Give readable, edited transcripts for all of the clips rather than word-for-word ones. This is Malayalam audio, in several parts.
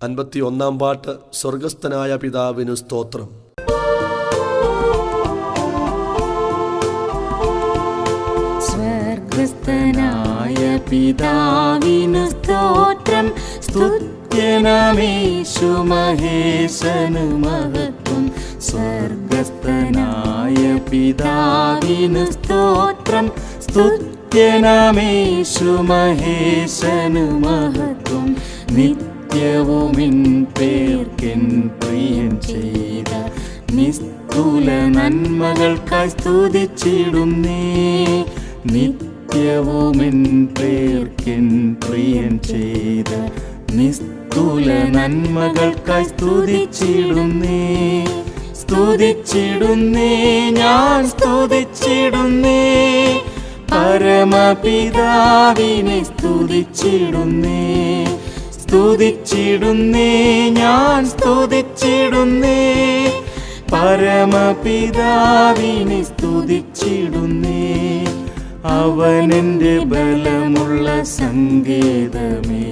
51 പാട്ട്. സ്വർഗസ്ഥനായ പിതാവിനു സ്തോത്രം. സ്വർഗസ്ഥനായ പിതാവിനു സ്തോത്രം, സ്തുത്യനാമേശു മഹേശനു മഹത്വം. സ്വർഗസ്ഥനായ പിതാവിനു സ്തോത്രം, സ്തുത്യനാമേശു മഹേശനു മഹത്വം. നിത്യവുമിൻ പേർക്കെൻ പ്രിയൻ ചെയ്ത നിസ്തുല നന്മകൾക്കായി സ്തുതിച്ചിടുന്നേ. നിത്യവുമിൻ പേർക്കെൻ പ്രിയൻ ചെയ്ത നിസ്തുല നന്മകൾക്കായി സ്തുതിച്ചിടുന്നേ. സ്തുതിച്ചിടുന്നേ, ഞാൻ സ്തുതിച്ചിടുന്നേ. പരമപിതാവിനെ സ്തുതിച്ചിടുന്നേ. സ്തുതിച്ചിടുന്നേ, ഞാൻ സ്തുതിച്ചിടുന്നേ. പരമപിതാവിനെ സ്തുതിച്ചിടുന്നേ. അവനെൻ്റെ ബലമുള്ള സങ്കേതമേ,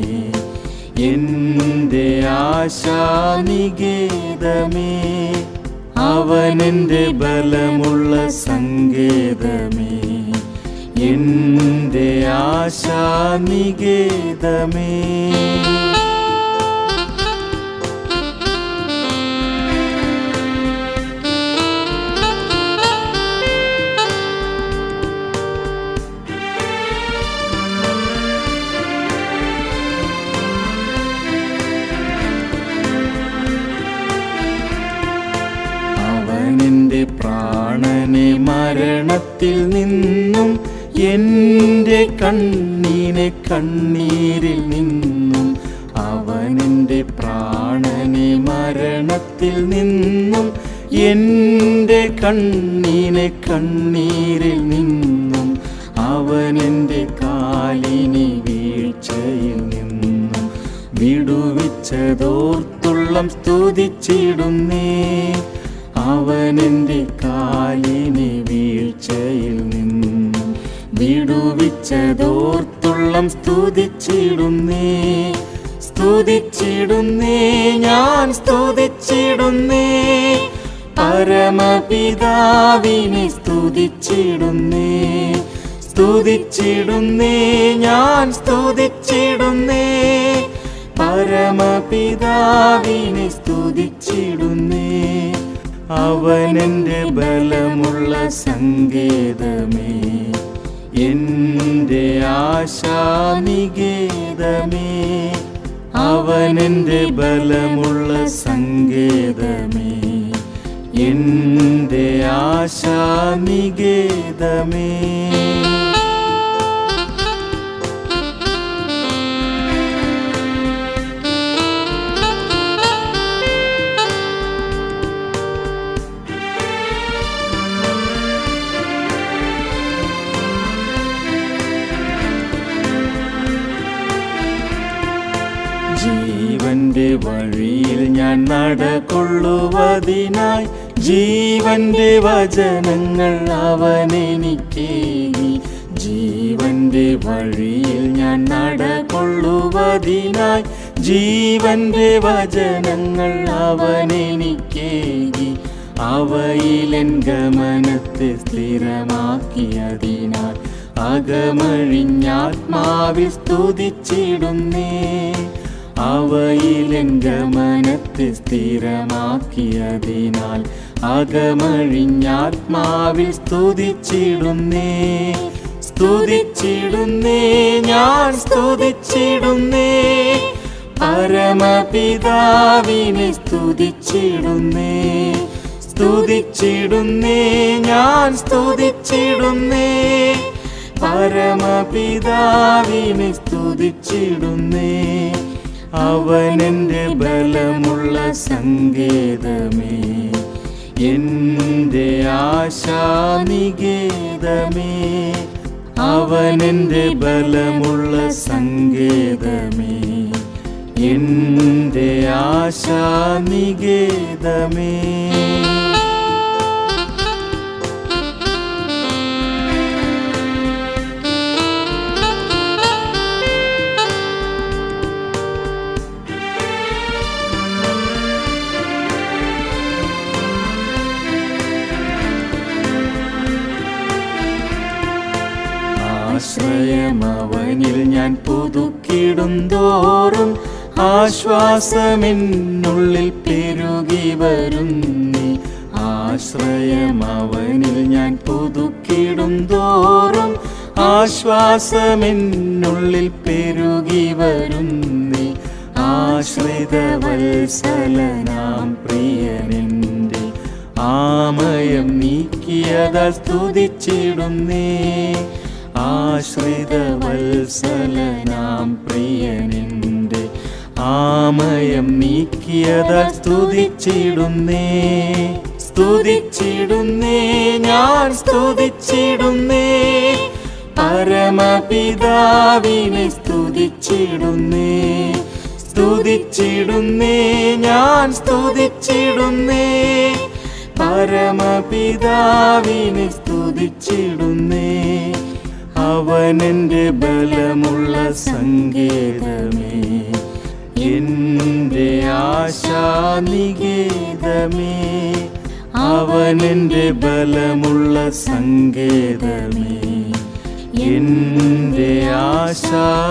എൻ്റെ ആശാനികേതമേ. അവനെൻ്റെ ബലമുള്ള സങ്കേതമേ, എൻ്റെ ആശാനികേതമേ. അവനെൻ്റെ പ്രാണനെ മരണത്തിൽ നിന്നും, എൻ്റെ കണ്ണീനെ കണ്ണീരിൽ നിന്നും. അവനെൻ്റെ പ്രാണനെ മരണത്തിൽ നിന്നും, എൻ്റെ കണ്ണീനെ കണ്ണീരിൽ നിന്നും. അവനെൻ്റെ കാലിനെ വീഴ്ചയിൽ നിന്നും വിടുവിച്ചതോർത്തുള്ളം സ്തുതിച്ചിടുന്നേ. അവനെൻ്റെ കാലിനെ വീഴ്ചയിൽ നിന്നും വിടുവിച്ചതോർത്തുള്ളം സ്തുതിച്ചിടുന്നേ. സ്തുതിച്ചിടുന്നേ, ഞാൻ സ്തുതിച്ചിടുന്നേ. പരമപിതാവിനെ സ്തുതിച്ചിടുന്നേ. സ്തുതിച്ചിടുന്നേ, ഞാൻ സ്തുതിച്ചിടുന്നേ. പരമപിതാവിനെ സ്തുതിച്ചിടുന്നേ. അവനെൻ്റെ ബലമുള്ള സങ്കേതമേ, എൻ്റെ ആശാനികേതമേ. അവനെൻ്റെ ബലമുള്ള സങ്കേതമേ, എൻ്റെ ആശാനികേതമേ. ജീവന്റെ വഴിയിൽ ഞാൻ നടകൊള്ളുവതിനായി ജീവന്റെ വചനങ്ങൾ അവനെനിക്കേകി. ജീവന്റെ വഴിയിൽ ഞാൻ നടകൊള്ളുവതിനായി ജീവന്റെ വചനങ്ങൾ അവനെനിക്കേകി. അവയിലെൻ ഗമനത്തെ സ്ഥിരമാക്കിയതിനാൽ അകമഴിഞ്ഞാത്മാവിൽ സ്തുതിച്ചിടുന്നേ. അവയിലെൻ ഗമനത്തെ സ്ഥിരമാക്കിയതിനാൽ അകമഴിഞ്ഞാത്മാവിൽ സ്തുതിച്ചിടുന്നേ. സ്തുതിച്ചിടുന്നേ, ഞാൻ സ്തുതിച്ചിടുന്നേ. പരമപിതാവിനെ സ്തുതിച്ചിടുന്നേ. സ്തുതിച്ചിടുന്നേ, ഞാൻ സ്തുതിച്ചിടുന്നേ. പരമപിതാവിനെ സ്തുതിച്ചിടുന്നേ. അവനെൻ്റെ ബലമുള്ള സങ്കേതമേ, എൻ്റെ ആശാനികേതമേ. അവനെൻ്റെ ബലമുള്ള സങ്കേതമേ, എൻ്റെ ആശാനികേതമേ. ആശ്രയമവനിൽ ഞാൻ പുതുക്കിടും തോറും ആശ്വാസമെന്നുള്ളിൽ പെരുകി വരുന്നേ. ആശ്രയമവനിൽ ഞാൻ പുതുക്കിടും തോറും ആശ്വാസമെന്നുള്ളിൽ പെരുകി വരുന്നേ. ആശ്രിതവത്സലനാം പ്രിയനെൻ്റെ ആമയം നീക്കിയതാ സ്തുതിച്ചിടുന്നേ. ആശ്രിതവത്സലനാം പ്രിയനെൻ്റെ ആമയം നീക്കിയതാ സ്തുതിച്ചിടുന്നേ. സ്തുതിച്ചിടുന്നേ, ഞാൻ സ്തുതിച്ചിടുന്നേ, പരമപിതാവിനെ സ്തുതിച്ചിടുന്നേ. സ്തുതിച്ചിടുന്നേ, ഞാൻ സ്തുതിച്ചിടുന്നേ, പരമപിതാവിനെ സ്തുതിച്ചിടുന്നേ. അവനെൻ്റെ ബലമുള്ള സങ്കേതമേ, എൻ്റെ ആശാനികേതമേ. അവനെൻ്റെ ബലമുള്ള സങ്കേതമേ, എൻ്റെ ആശാനികേതമേ.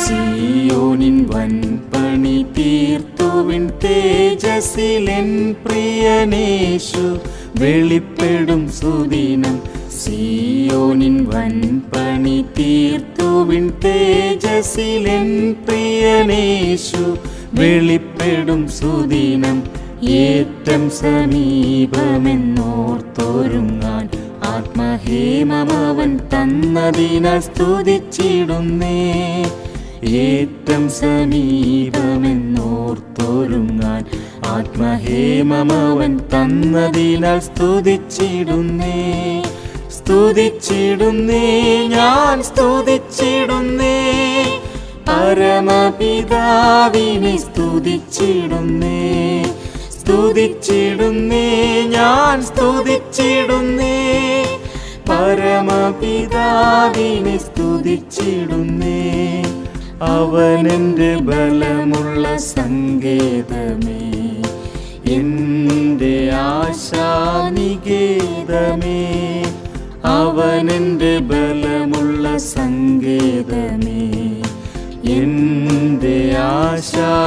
സിയോനിൻ വൻപണി തീർത്തുവിൻ തേജസ്സിലെൻ പ്രിയനേശു വെളിപ്പെടും സുദിനം. സിയോനിൻ വൻപണി തീർത്തുവിൻ തേജസ്സിലെൻ പ്രിയനേശു വെളിപ്പെടും സുദിനം. ഏറ്റം സമീപമെന്നോർത്തൊരുങ്ങാൻ ആത്മഹേമമവൻ തന്നതിനാൽ സ്തുതിച്ചിടുന്നേ. ഏറ്റം സമീപമെന്നോർത്തൊരുങ്ങാൻ ആത്മഹേമമവൻ തന്നതിനാൽ സ്തുതിച്ചിടുന്നേ. സ്തുതിച്ചിടുന്നേ, ഞാൻ സ്തുതിച്ചിടുന്നേ, പരമപിതാവിനെ സ്തുതിച്ചിടുന്നേ. സ്തുതിച്ചിടുന്നേ, ഞാൻ സ്തുതിച്ചിടുന്നേ, പരമപിതാവിനെ സ്തുതിച്ചിടുന്നേ. അവനെൻ്റെ ബലമുള്ള സങ്കേതമേ, എൻ്റെ ആശാനികേതമേ. അവനെൻ്റെ ബലമുള്ള സങ്കേതമേ, എൻ്റെ ആശാനികേതമേ.